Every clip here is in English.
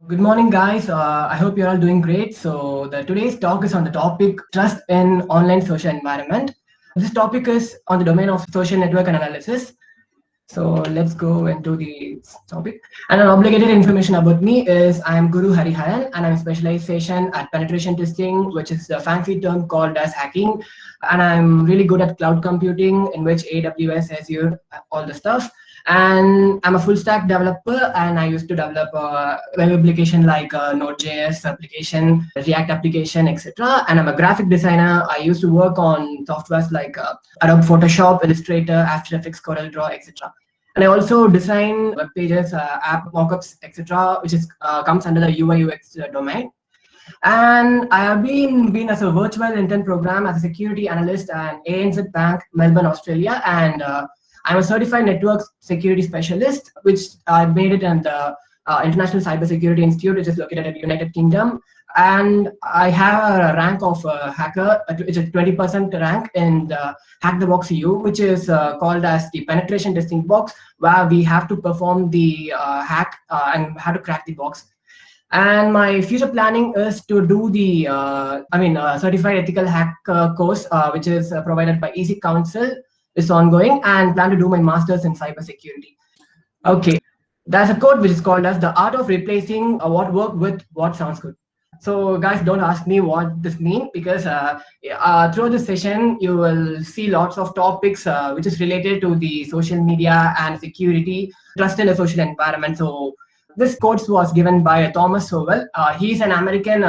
Good morning, guys. I hope you're all doing great. So, today's talk is on the topic trust in online social environment. This topic is on the domain of social network and analysis. So, let's go into the topic. And an obligated information about me is I am Guru Hariharan and I'm specialization at penetration testing, which is a fancy term called as hacking. And I'm really good at cloud computing, in which AWS, Azure, all the stuff. And I'm a full stack developer, and I used to develop a web application like Node.js application, React application, etc. And I'm a graphic designer. I used to work on softwares like Adobe Photoshop, Illustrator, After Effects, CorelDRAW, etc. And I also design web pages, app mockups, etc., which is comes under the UI UX domain. And I have been as a virtual intern program as a security analyst at ANZ Bank, Melbourne, Australia, and I'm a certified network security specialist, which I made it in the International Cybersecurity Institute, which is located at United Kingdom. And I have a rank of hacker, which is 20% rank in the Hack the Box EU, which is called as the penetration testing box, where we have to perform the hack and how to crack the box. And my future planning is to do the certified ethical hack course, which is provided by EC Council, is ongoing, and plan to do my master's in cybersecurity. Okay, there's a quote which is called as the art of replacing what worked with what sounds good. So guys, don't ask me what this means, because through this session you will see lots of topics which is related to the social media and security, trust in a social environment. So this quote was given by Thomas Sowell. He's an American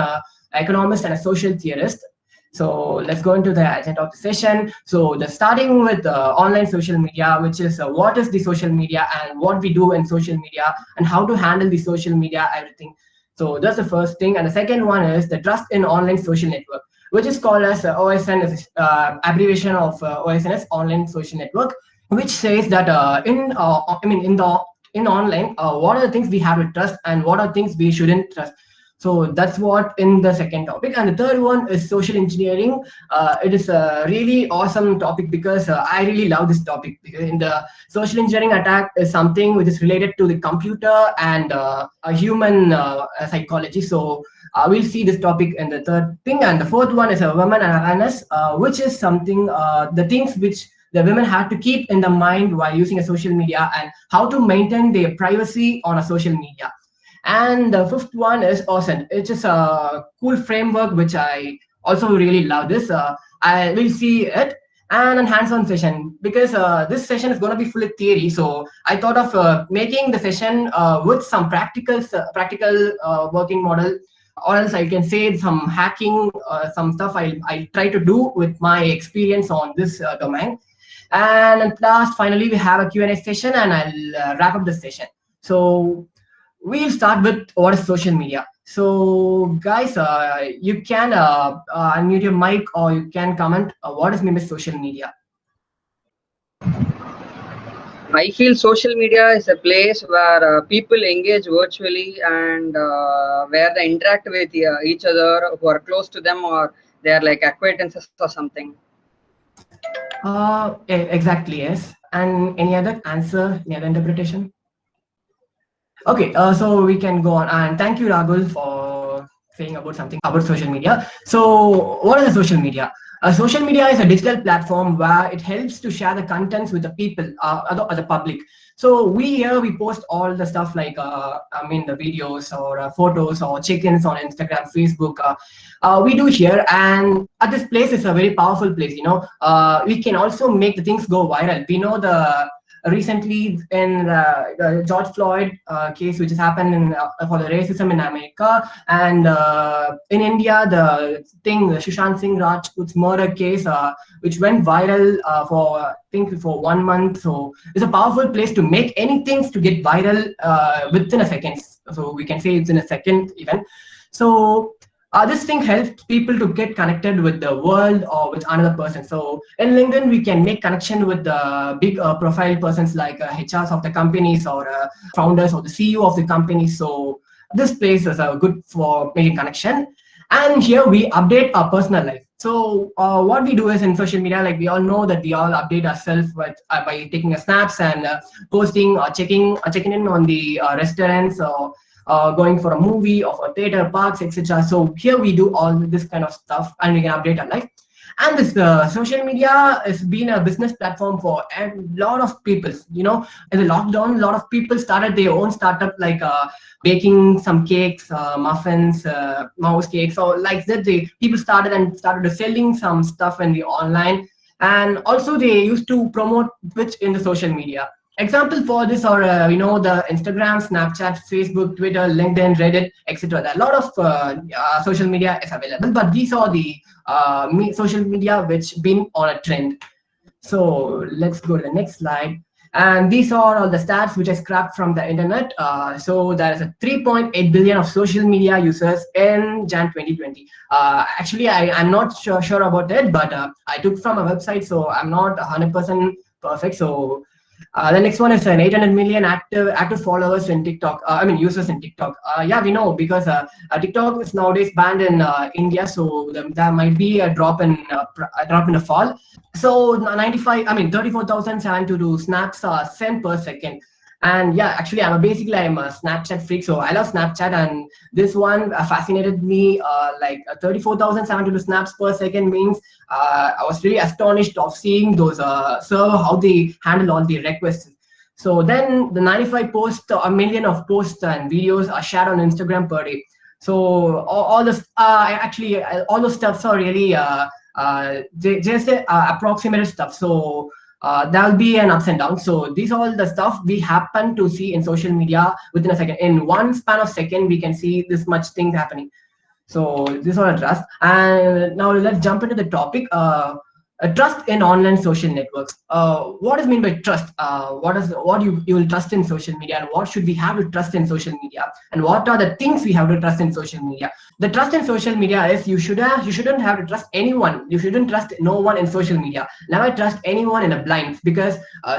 economist and a social theorist. So let's go into the agenda of the session. So the starting with online social media, which is what is the social media and what we do in social media and how to handle the social media, everything. So that's the first thing. And the second one is the trust in online social network, which is called as OSN, is abbreviation of OSN is online social network, which says that in online, what are the things we have to trust and what are things we shouldn't trust. So that's what in the second topic. And the third one is social engineering. It is a really awesome topic because I really love this topic, because in the social engineering attack is something which is related to the computer and a human psychology. So we'll see this topic in the third thing. And the fourth one is a women and awareness, which is something, the things which the women have to keep in the mind while using a social media and how to maintain their privacy on a social media. And the fifth one is OSINT. It's just a cool framework which I also really love. This I will see it and a hands-on session, because this session is going to be fully theory. So I thought of making the session with some practical working model, or else I can say some hacking, some stuff I try to do with my experience on this domain. And at last, finally, we have a Q&A session, and I'll wrap up the session. So we'll start with what is social media. So guys, you can unmute your mic, or you can comment what is meant by social media. I feel social media is a place where people engage virtually and where they interact with each other who are close to them, or they are like acquaintances or something. Exactly, yes. And any other answer, any other interpretation? Okay, so we can go on. And thank you, Rahul, for saying about something about social media. So what is a social media? Social media is a digital platform where it helps to share the contents with the people, the public. So we post all the stuff like the videos or photos or check-ins on Instagram, Facebook. We do here, and at this place is a very powerful place. We can also make the things go viral. We know the recently in the George Floyd case, which has happened for the racism in America, and in India, the thing, the Sushant Singh Rajput's murder case, which went viral for I think for 1 month. So it's a powerful place to make anything to get viral within a second. So we can say it's in a second even. So this thing helps people to get connected with the world or with another person. So in LinkedIn, we can make connection with the big profile persons like HRs of the companies, or founders, or the CEO of the company. So this place is good for making connection. And here we update our personal life. So what we do is in social media, like we all know that we all update ourselves by taking a snaps and posting or checking in on the restaurants, or going for a movie or for theater, parks, etc. So here we do all this kind of stuff and we can update our life. And this social media has been a business platform for a lot of people. In the lockdown, a lot of people started their own startup, like baking some cakes, muffins, mouse cakes, or like that. The people started selling some stuff in the online, and also they used to promote which in the social media. Example for this are the Instagram, Snapchat, Facebook, Twitter, LinkedIn, Reddit, etc. There are a lot of social media is available, but these are the social media which been on a trend. So let's go to the next slide. And these are all the stats which I scrapped from the internet. So there is a 3.8 billion of social media users in Jan 2020. Actually, I'm not sure about it, but I took from a website, so I'm not 100% perfect. So the next one is an 800 million active followers in TikTok. Users in TikTok. Yeah, we know because TikTok is nowadays banned in India, so there might be a drop in the fall. So 34,722 snaps sent per second. And yeah, actually, I'm a Snapchat freak, so I love Snapchat, and this one fascinated me. 34,722 snaps per second means I was really astonished of seeing those server how they handle all the requests. So then the 95 posts, a million of posts and videos are shared on Instagram per day. So all this all those stuffs are really just approximated stuff. So there'll be an ups and downs. So these are all the stuff we happen to see in social media within a second. In one span of second, we can see this much things happening. So this is all a trust. And now let's jump into the topic. Trust in online social networks. What is mean by trust? What you will trust in social media, and what should we have to trust in social media, and what are the things we have to trust in social media? The trust in social media is you shouldn't have to trust anyone. You shouldn't trust no one in social media. Never trust anyone in a blind, because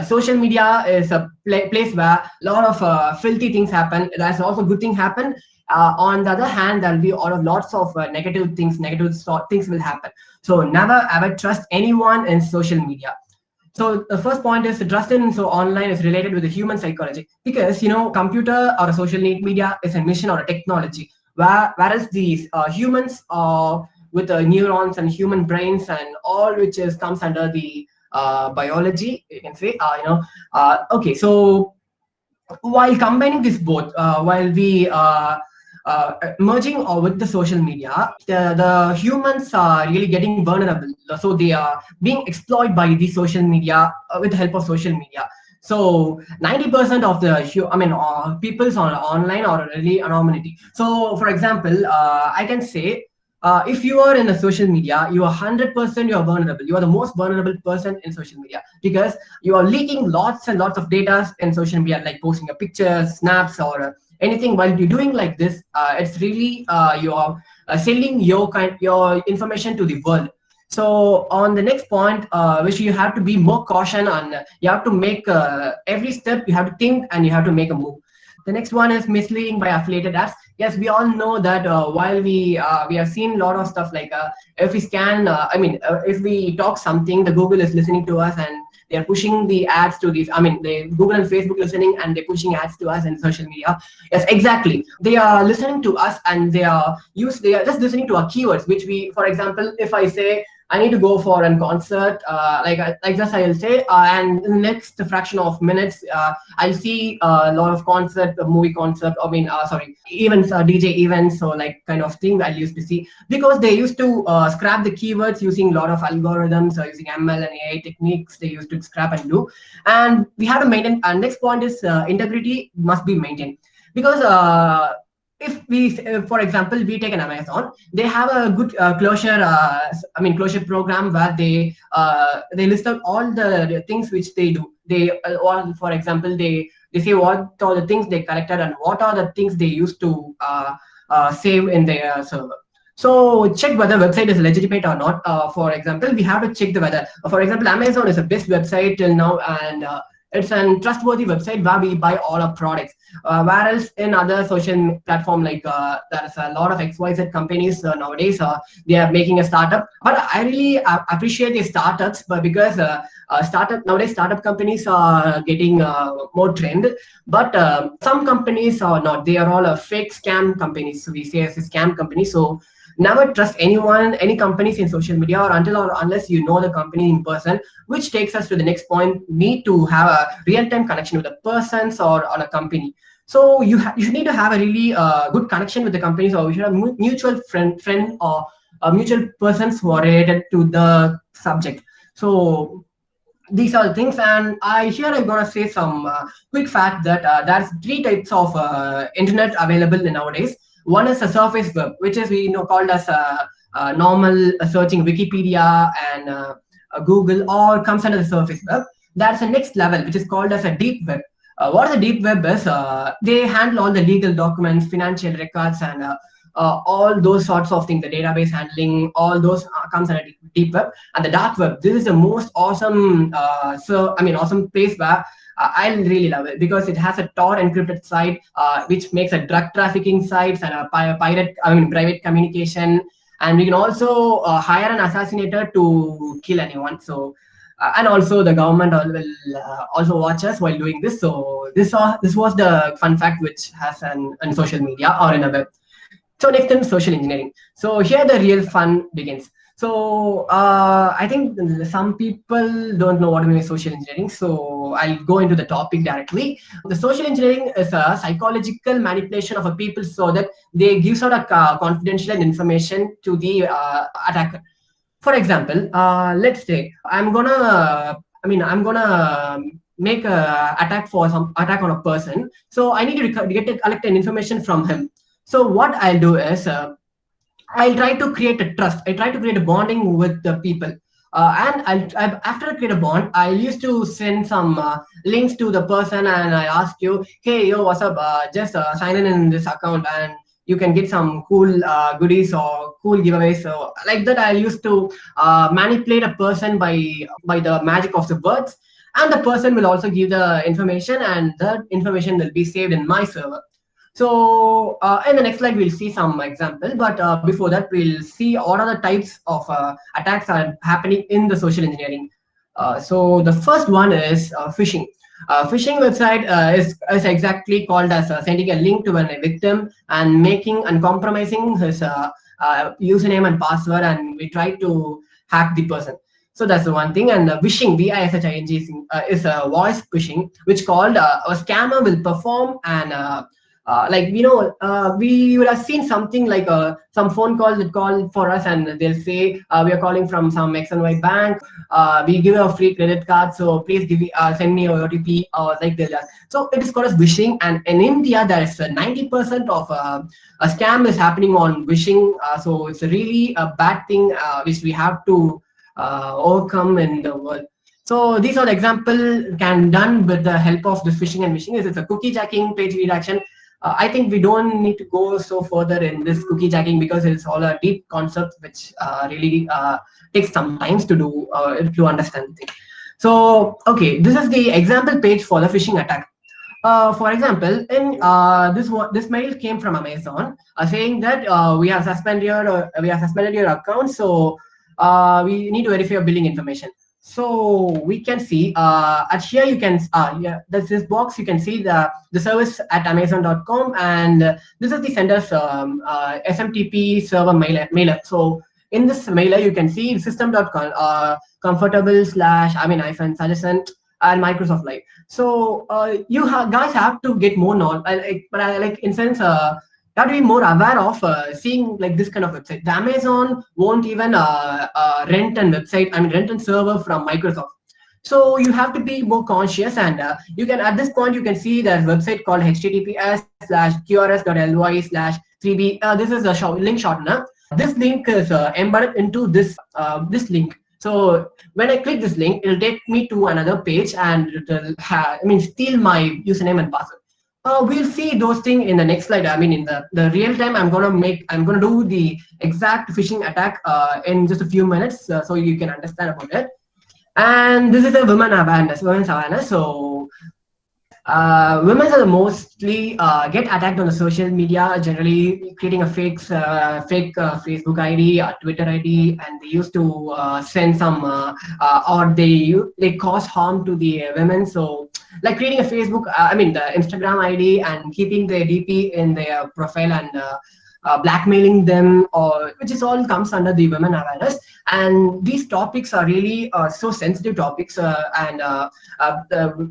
social media is a place where a lot of filthy things happen. There's also good things happen. On the other hand, there'll be lots of negative things will happen. So never ever trust anyone in social media. So the first point is the trust in online is related with the human psychology, because computer or a social media is a machine or a technology, whereas these humans are with neurons and human brains and all which comes under the biology, you can say. Okay, so while combining this both, while we merging with the social media, the humans are really getting vulnerable. So they are being exploited by the social media with the help of social media. So 90% of the people's on online are really anonymity. So for example, I can say, if you are in the social media, you are 100% you are vulnerable. You are the most vulnerable person in social media, because you are leaking lots and lots of data in social media, like posting a picture, snaps, or anything. While you're doing like this, it's really you are selling your information to the world. So on the next point, which you have to be more caution on, you have to make every step, you have to think and you have to make a move. The next one is misleading by affiliated ads. Yes, we all know that while we have seen a lot of stuff like if we scan, if we talk something, the Google is listening to us and they're pushing the ads to these. The Google and Facebook listening and they're pushing ads to us in social media. Yes, exactly. They are listening to us and they are just listening to our keywords, which we, for example, if I say I need to go for a concert, like this I'll say, and in the next fraction of minutes, I'll see a lot of movie concert, events, DJ events, or like kind of thing I used to see, because they used to scrap the keywords using a lot of algorithms, using ML and AI techniques. They used to scrap and do, and we have to maintain. And next point is integrity must be maintained, because if we, for example, we take an Amazon, they have a good closure program where they list out all the things which they do. They or for example, they say what are the things they collected and what are the things they used to save in their server. So check whether website is legitimate or not. For example, we have to check the whether. For example, Amazon is the best website till now, and It's a trustworthy website where we buy all our products. Whereas in other social platform like there's a lot of XYZ companies nowadays, they are making a startup. But I really appreciate the startups, but because startup companies are getting more trend, but some companies are not. They are all fake scam companies. So we say as a scam company. So never trust anyone, any companies in social media, or until or unless you know the company in person, which takes us to the next point. Need to have a real-time connection with the persons or on a company. So you should need to have a really good connection with the companies, or you should have mutual friend or mutual persons who are related to the subject. So these are the things, and I'm gonna say some quick fact that there's three types of internet available nowadays. One is a surface web, which is we know called as normal searching Wikipedia and Google, or comes under the surface web. There's a next level which is called as a deep web. What the deep web is, they handle all the legal documents, financial records, and all those sorts of things. The database handling, all those comes under deep web. And the dark web, this is the most awesome awesome place where I really love it, because it has a Tor encrypted site, which makes a drug trafficking sites and a private communication, and we can also hire an assassinator to kill anyone. So and also the government will also watch us while doing this. So this was the fun fact which has an social media or in a web. So next in social engineering. So here the real fun begins. So I think some people don't know what I mean by social engineering. So I'll go into the topic directly. The social engineering is a psychological manipulation of a people so that they gives out a confidential information to the attacker. For example, let's say I'm gonna make a attack for some attack on a person. So I need to collect an information from him. So what I'll do is I'll try to create a trust. I try to create a bonding with the people. After I create a bond, I used to send some links to the person, and I ask you, hey, yo, what's up? Just sign in this account, and you can get some cool goodies or cool giveaways. So like that, I used to manipulate a person by the magic of the words, and the person will also give the information, and that information will be saved in my server. So in the next slide, we'll see some example. But before that, we'll see what are the types of attacks are happening in the social engineering. So the first one is phishing. Phishing website is exactly called as sending a link to a victim and making and compromising his username and password, and we try to hack the person. So that's the one thing. And wishing, wishing, is a voice phishing, which called a scammer will perform and we would have seen something like some phone call that call for us, and they'll say we are calling from some X and Y bank. We give you a free credit card, so please send me your OTP or like that. So it is called as wishing, and in India there is 90% of a scam is happening on wishing. So it's really a bad thing which we have to overcome in the world. So these are the example can done with the help of this phishing and wishing. It's a cookie jacking, page redirection. I think we don't need to go so further in this cookie jacking, because it's all a deep concept which really takes some time to do to understand things. So okay, this is the example page for the phishing attack. For example, in this mail came from Amazon saying that we have suspended your account, so we need to verify your billing information. So we can see at here you can there's this box, you can see the service at amazon.com, and this is the sender's SMTP server mailer. So in this mailer you can see system.com comfortable / iPhone suggestion and Microsoft Live. So you guys have to get more knowledge, in sense you have to be more aware of seeing like this kind of website. The Amazon won't even rent an website, rent a server from Microsoft. So you have to be more conscious, and you can at this point you can see there's a website called https:/qrs.ly/3b. This is a link shortener. This link is embedded into this link. So when I click this link, it'll take me to another page, and it'll steal my username and password. We'll see those things in the next slide. In the real time, I'm gonna do the exact phishing attack in just a few minutes, so you can understand about it. And this is a women's awareness. So So women are the mostly get attacked on the social media, generally creating a fake Facebook ID or Twitter ID, and they used to send some or they cause harm to the women. So like creating a Facebook, I mean the Instagram ID and keeping their DP in their profile and blackmailing them, or which is all comes under the women awareness. And these topics are really so sensitive topics, and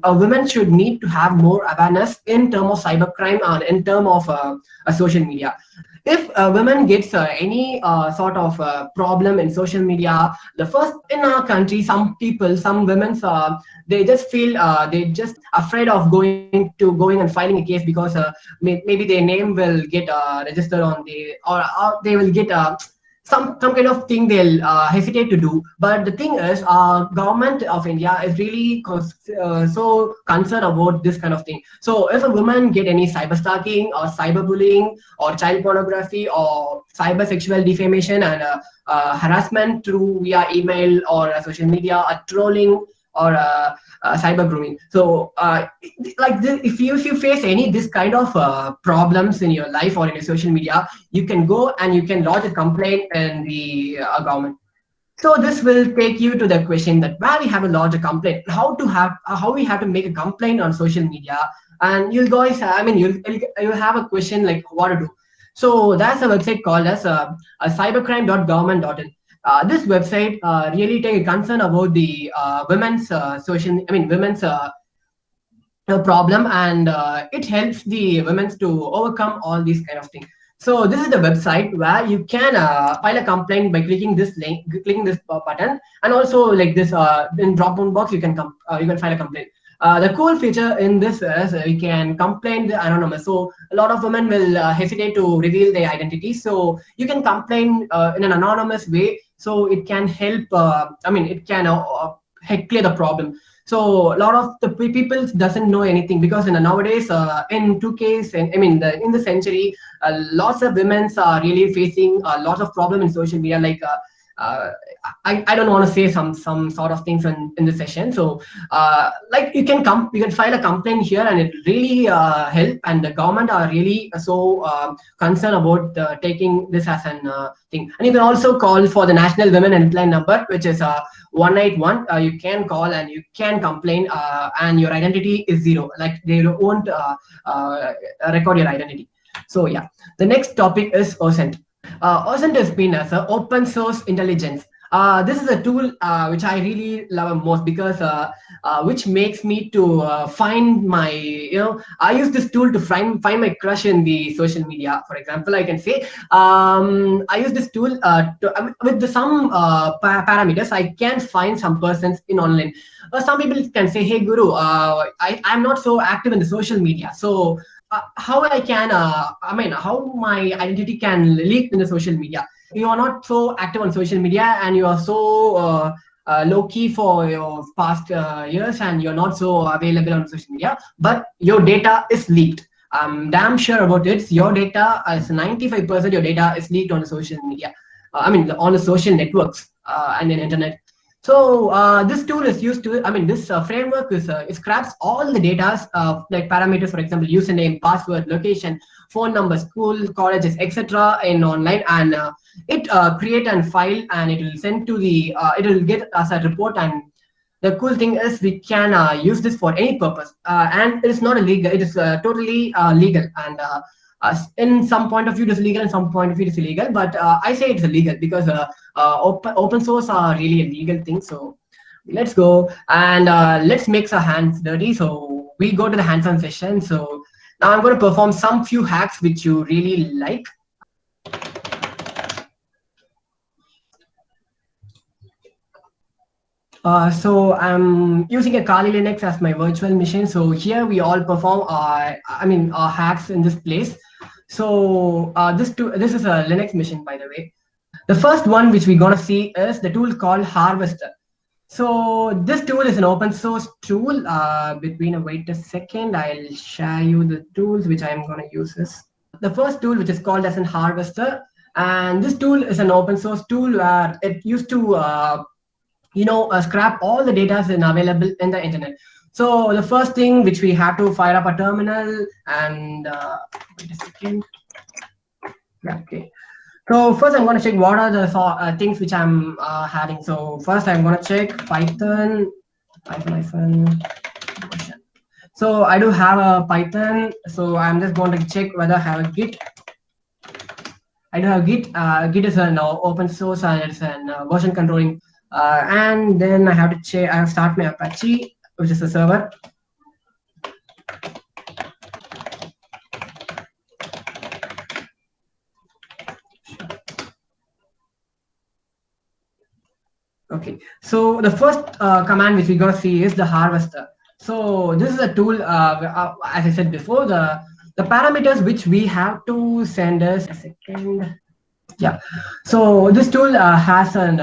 women should need to have more awareness in terms of cybercrime and in terms of social media. If a woman gets any sort of problem in social media, the first in our country, some women, they just feel they just afraid of going and filing a case because maybe their name will get registered on the, or they will get some kind of thing they'll hesitate to do. But the thing is, government of India is really so concerned about this kind of thing. So if a woman get any cyber stalking or cyberbullying or child pornography or cyber sexual defamation and harassment through via email or social media or trolling or cyber grooming. So like this, if you face any this kind of problems in your life or in your social media, you can go and you can lodge a complaint in the government. So this will take you to the question that where we have to lodge a complaint, how we have to make a complaint on social media. And you'll guys, I mean, you'll have a question like what to do. So that's a website called as cybercrime.government.in. This website really take a concern about the women's women's problem, and it helps the women to overcome all these kind of things. So this is the website where you can file a complaint by clicking this link, clicking this button, and also like this in drop-down box you can file a complaint. The cool feature in this is you can complain the anonymous. So a lot of women will hesitate to reveal their identity. So you can complain in an anonymous way. So it can help. It can clear the problem. So a lot of the people doesn't know anything because nowadays in 2Ks and in the century, lots of women are really facing a lot of problem in social media. Like I don't want to say some sort of things in the session. So like you can file a complaint here, and it really help. And the government are really so concerned about taking this as an thing. And you can also call for the National Women Helpline number, which is 181. You can call and you can complain, and your identity is zero. Like they won't record your identity. So yeah, the next topic is OSINT. OSINT is been as an open source intelligence. This is a tool which I really love most because which makes me to find my, I use this tool to find my crush in the social media. For example, I can say I use this tool with some parameters. I can find some persons in online. Some people can say, hey Guru, I'm not so active in the social media. So how I can, how my identity can leak in the social media. You are not so active on social media, and you are so low key for your past years, and you're not so available on social media, but your data is leaked. I'm damn sure about it. Your data is 95% your data is leaked on the social media. On the social networks and the internet. So this tool is used to, this framework is it scraps all the data like parameters, for example, username, password, location, phone number, school, colleges, etc. in online, and it create and file, and it will send to the, it will get as a report. And the cool thing is we can use this for any purpose, and it is not illegal. It is totally legal, and in some point of view it is legal, in some point of view it is illegal, but I say it's illegal because open source are really a legal thing. So let's go and let's make our hands dirty. So we go to the hands-on session. So now I'm going to perform some few hacks which you really like. So I'm using a Kali Linux as my virtual machine. So here we all perform our hacks in this place. So this is a Linux machine, by the way. The first one which we're gonna see is the tool called Harvester. So this tool is an open source tool. Wait a second, I'll share you the tools which I'm gonna use this. The first tool, which is called as an Harvester, and this tool is an open source tool where it used to scrap all the data available in the internet. So the first thing which we have to fire up a terminal and wait a second. Yeah, okay. So first I'm going to check what are the things which I'm having. So first I'm going to check Python. So I do have a Python. So I'm just going to check whether I have a Git. I do have Git. Git is an open source and it's an version controlling. And then I have to check. I have start my Apache, which is a server. Okay, so the first command which we got to see is the harvester. So this is a tool, as I said before, the parameters which we have to send us a second. Yeah, so this tool has an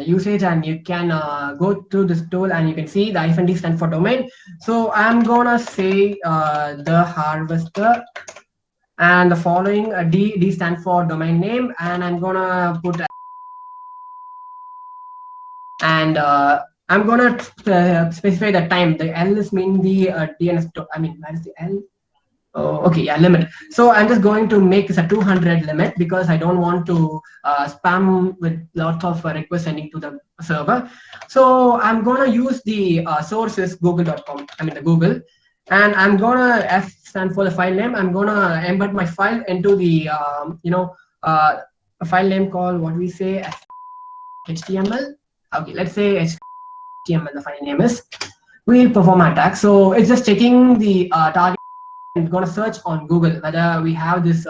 usage, and you can go to this tool and you can see the -d stand for domain. So I'm gonna say the harvester, and the following D stand for domain name, and I'm gonna put and I'm gonna specify the time. The L is mean the DNS. I mean, where is the L? Oh, okay, yeah, limit. So I'm just going to make this a 200 limit because I don't want to spam with lots of requests sending to the server. So I'm gonna use the sources google.com. I mean the Google, and I'm gonna F stand for the file name. I'm gonna embed my file into the a file name called what we say HTML. Okay, let's say HTML, the file name is. We'll perform an attack. So it's just checking the target and gonna search on Google whether we have this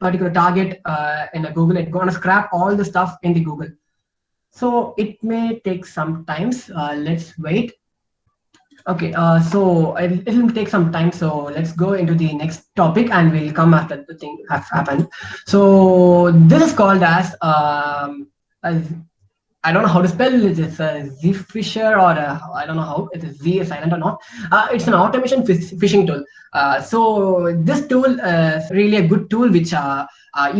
particular target in a Google. It's gonna scrap all the stuff in the Google. So it may take some times. Let's wait. Okay, so it will take some time. So let's go into the next topic and we'll come after the thing has happened. So this is called as I don't know how to spell it. It's a Zfisher or I don't know how it is. Z is silent or not. It's an automation phishing tool. So this tool is really a good tool which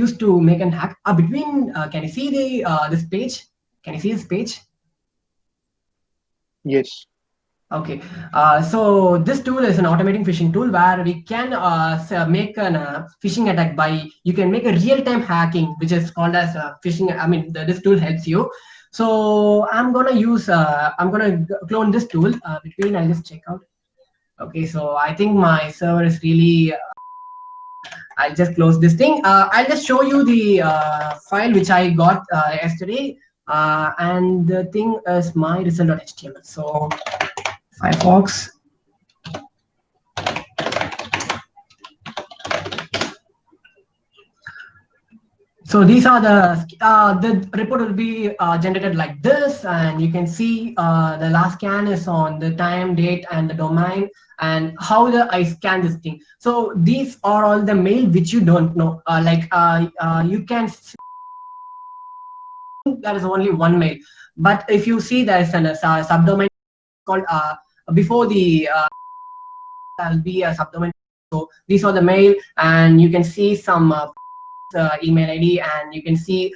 used to make an hack. Can you see the this page? Can you see this page? Yes. Okay, so this tool is an automating phishing tool where we can make a phishing attack by, you can make a real-time hacking, which is called as phishing. I mean, this tool helps you. So I'm gonna use, I'm gonna clone this tool. I'll just check out. Okay, so I think my server is really, I'll just close this thing. I'll just show you the file which I got yesterday. And the thing is my result.html. So Firefox. So these are the report will be generated like this, and you can see the last scan is on the time, date, and the domain, and how I scan this thing. So these are all the mail which you don't know. You can see there is only one mail, but if you see there is a subdomain called before the there'll be a subdomain. So these are the mail, and you can see some email ID, and you can see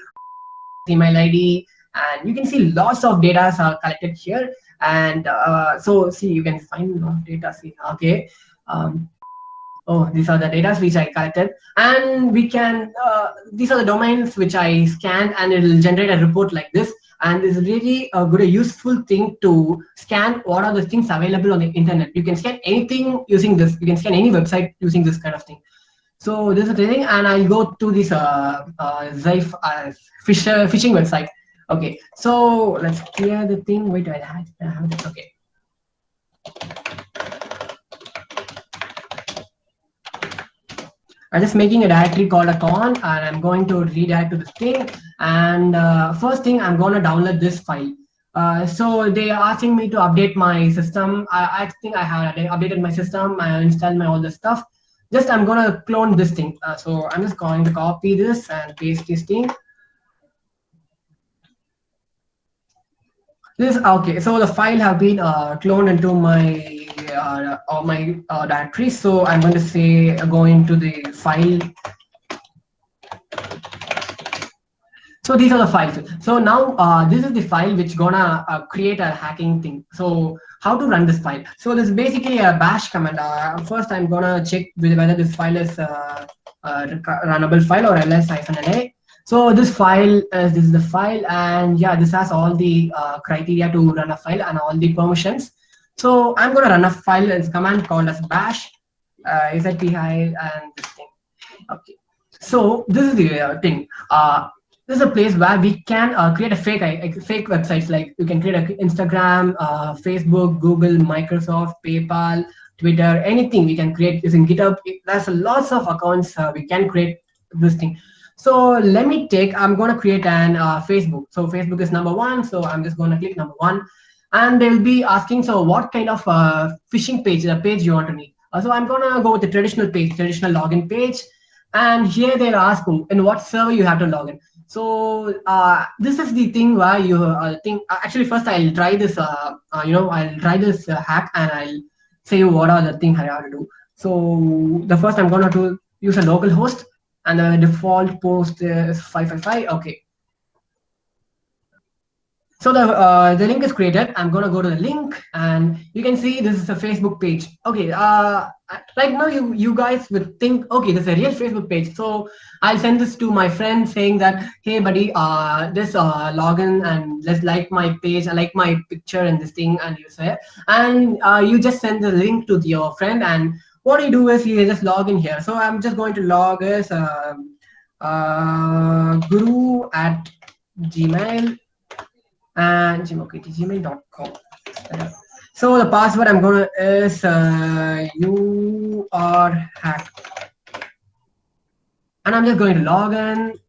email ID, and you can see lots of data are collected here. And so see, you can find a lot of data. See, okay. Oh, these are the data which I collected, and we can. These are the domains which I scanned, and it will generate a report like this. And it's really a useful thing to scan what are the things available on the internet. You can scan anything using this. You can scan any website using this kind of thing. So this is the thing, and I'll go to this phishing website. Okay, so let's clear the thing. Wait, I have this. Okay. I'm just making a directory called a con, and I'm going to redirect to this thing. And first thing, I'm going to download this file. So they are asking me to update my system. I think I have updated my system. I installed my all this stuff. Just I'm going to clone this thing. So I'm just going to copy this and paste this thing. This okay. So the file have been cloned into my directory. So I'm going to say go into the file. So these are the files. So now this is the file which gonna create a hacking thing. So how to run this file? So this is basically a bash command. First, I'm gonna check whether this file is runnable file or ls-na. So this is the file, and yeah, this has all the criteria to run a file and all the permissions. So I'm gonna run a file as command called as bash expi and this thing. Okay. So this is the thing. This is a place where we can create a fake websites. Like you can create a Instagram, Facebook, Google, Microsoft, PayPal, Twitter, anything we can create using GitHub. There's lots of accounts we can create this thing. So let me take. I'm gonna create an Facebook. So Facebook is number one. So I'm just gonna click number one, and they'll be asking. So what kind of phishing page, the page you want to need? So I'm gonna go with the traditional page, traditional login page, and here they'll ask in what server you have to log in. So this is the thing where you think. Actually, first I'll try this. I'll try this hack, and I'll say what are the things I have to do. So the first I'm gonna do use a local host, and the default post is 555. Okay. So the link is created. I'm gonna go to the link, and you can see this is a Facebook page. Okay. Right now you guys would think, okay, this is a real Facebook page. So I'll send this to my friend saying that, hey buddy, this login and let's like my page. I like my picture and this thing, and you say, and you just send the link to your friend, and what you do is you just log in here. So I'm just going to log as guru at gmail and gmail.com. So the password I'm gonna is you are hacked, and I'm just going to log in.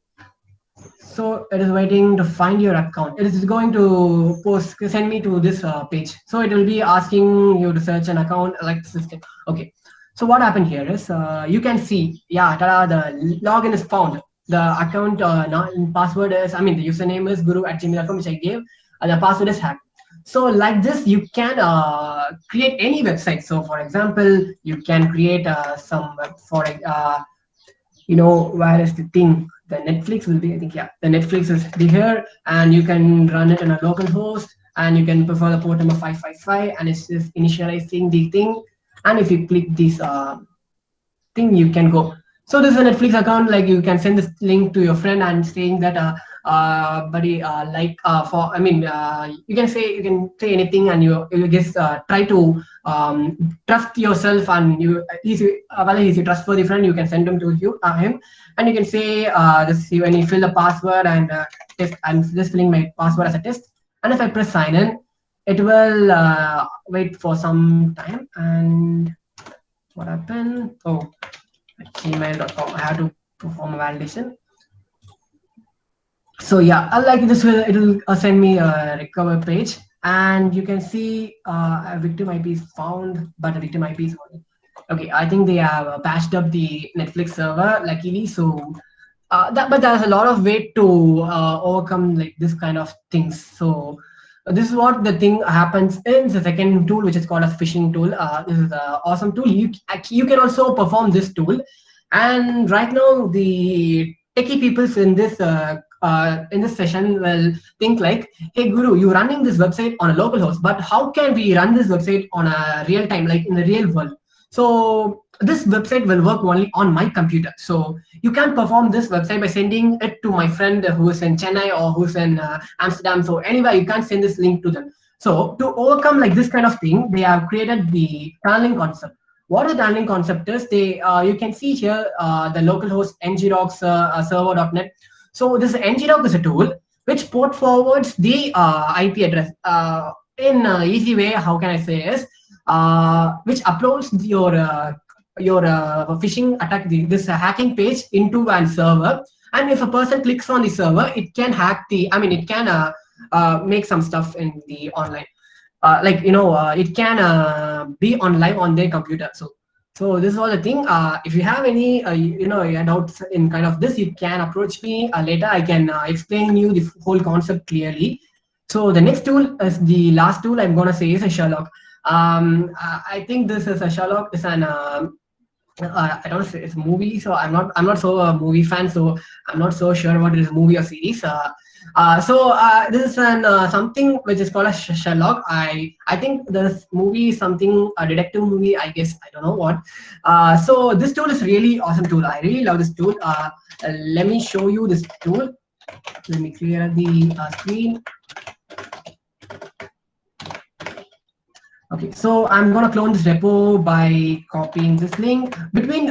So it is waiting to find your account. It is going to send me to this page. So it will be asking you to search an account like the system. Okay. So what happened here is you can see, yeah, the login is found. The account password is, the username is guru@gmail.com, which I gave, and the password is hacked. So like this, you can create any website. So for example, you can create some where is the thing? The Netflix will be, I think, yeah, the Netflix is here, and you can run it on a local host, and you can prefer the port number 555, and it's just initializing the thing. And if you click this thing, you can go. So this is a Netflix account. Like you can send this link to your friend and saying that, buddy, you can say anything, and you just try to trust yourself, and whether he's a trustworthy friend, you can send him to him, and you can say this when you fill the password and test. I'm just filling my password as a test, and if I press sign in, it will wait for some time. And what happened? Oh, gmail.com. I have to perform a validation. So yeah, like this it'll send me a recover page, and you can see a victim IP is found, but the victim IP is okay. I think they have patched up the Netflix server, luckily. So but there's a lot of way to overcome like this kind of things. So this is what the thing happens in the second tool, which is called as phishing tool. This is an awesome tool. You can also perform this tool, and right now the techie peoples in this session will think like, hey Guru, you're running this website on a local host, but how can we run this website on a real time, like in the real world? So this website will work only on my computer. So you can perform this website by sending it to my friend who is in Chennai or who's in Amsterdam. So anyway, you can't send this link to them. So to overcome like this kind of thing, they have created the tunneling concept. What the tunneling concept is, you can see here the localhost ngrocks server.net. So this ngrok is a tool which port forwards the IP address in easy way. How can I say is which uploads your phishing attack, this hacking page into an server, and if a person clicks on the server, it can hack it can make some stuff in the online, it can be on live on their computer. So this is all the thing. If you have any doubts in kind of this, you can approach me later. I can explain you the whole concept clearly. So the next tool is the last tool I'm gonna say is a Sherlock. I think this is a Sherlock is an I don't know if it's a movie, so I'm not so a movie fan, so I'm not so sure what it is, movie or series. This is an something which is called a Sherlock. I think this movie is something a detective movie. I guess I don't know what. So this tool is really awesome tool. I really love this tool. Let me show you this tool. Let me clear the screen. Okay, so I'm gonna clone this repo by copying this link. Between,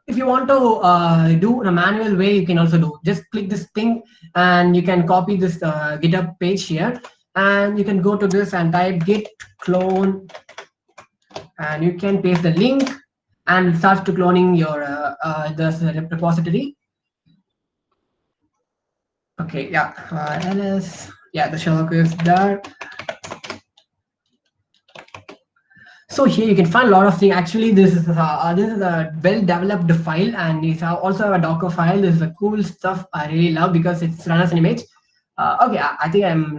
if you want to do in a manual way, you can also do. Just click this thing, and you can copy this GitHub page here, and you can go to this and type git clone, and you can paste the link, and it starts to cloning your the repository. Okay, yeah, ls, yeah, the Sherlock is there. So here you can find a lot of things. Actually, this is a well-developed file, and it's also a Docker file. This is a cool stuff I really love because it's run as an image. Okay, I think I'm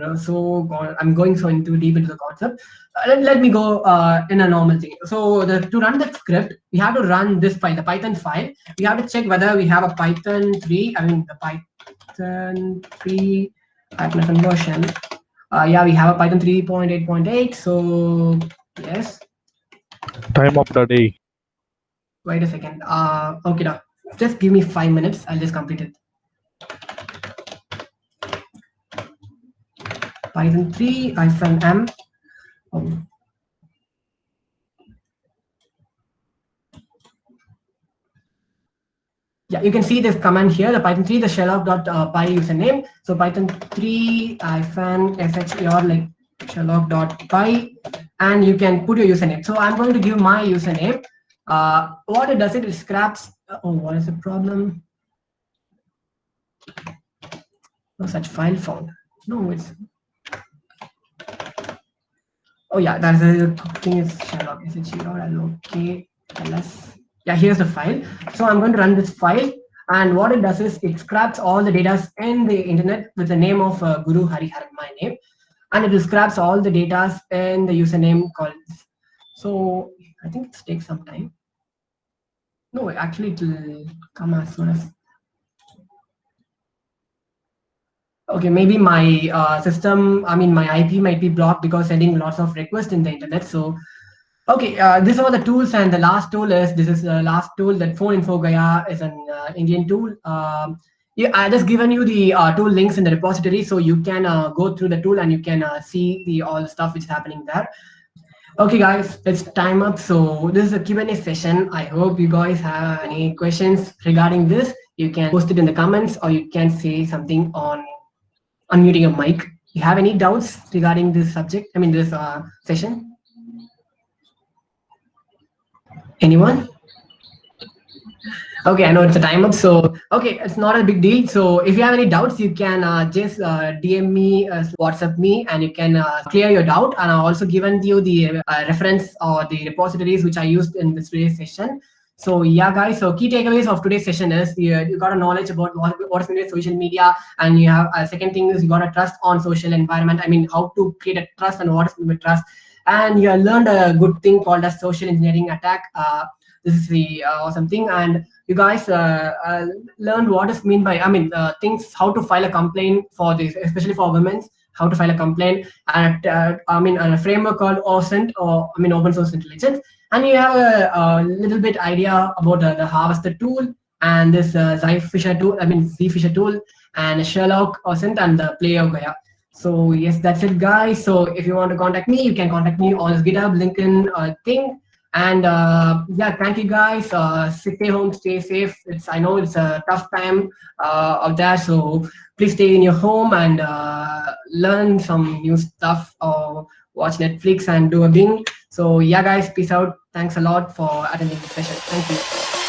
going so deep into the concept. Let me go in a normal thing. So to run that script, we have to run this file, the Python file. We have to check whether we have a Python 3. I mean the Python 3 Python version. Yeah, we have a Python 3.8.8. So yes. Time of the day. Wait a second. Okay, now just give me 5 minutes. I'll just complete it. Python 3-m. Oh. Yeah, you can see this command here, the Python 3, the sherlock.py username. So Python 3-sher like sherlock.py, and you can put your username. So I'm going to give my username. What it does, it scraps. Oh, what is the problem? No such file found. No, it's. Oh yeah, that's the thing is Sherlock. Is it okay? ls. Yeah, here's the file. So I'm going to run this file, and what it does is it scraps all the data in the internet with the name of Guru Hariharan, my name, and it scraps all the data in the username called. So I think it takes some time. No, actually it will come as soon as. Okay, maybe my system, I mean my IP might be blocked because sending lots of requests in the internet. So okay, these are the tools, and the last tool is this is the last tool that PhoneInfo Gaya is an Indian tool. Yeah, I just given you the tool links in the repository, so you can go through the tool and you can see the all the stuff which is happening there. Okay, guys, it's time up. So this is a Q&A session. I hope you guys have any questions regarding this. You can post it in the comments, or you can say something on unmuting your mic. You have any doubts regarding this subject? I mean this session? Anyone? Okay, I know it's a time up, so okay, it's not a big deal. So if you have any doubts, you can just DM me, WhatsApp me, and you can clear your doubt. And I've also given you the reference or the repositories which I used in this today's session. So yeah, guys. So key takeaways of today's session is you got a knowledge about what's in social media, and you have second thing is you got a trust on social environment. I mean, how to create a trust and what is trust, and you have learned a good thing called as social engineering attack. This is the awesome thing, and you guys learned what is mean by things, how to file a complaint for this, especially for women, how to file a complaint, and a framework called OSINT, or open source intelligence, and you have a little bit idea about the harvester tool and this Zfisher tool and Sherlock OSINT and the player Gaia. So yes, that's it, guys. So if you want to contact me, you can contact me on this GitHub LinkedIn thing. And yeah, thank you, guys. Stay home, stay safe. I know it's a tough time out there, so please stay in your home and learn some new stuff, or watch Netflix and do a Bing. So yeah, guys, peace out. Thanks a lot for attending this session. Thank you.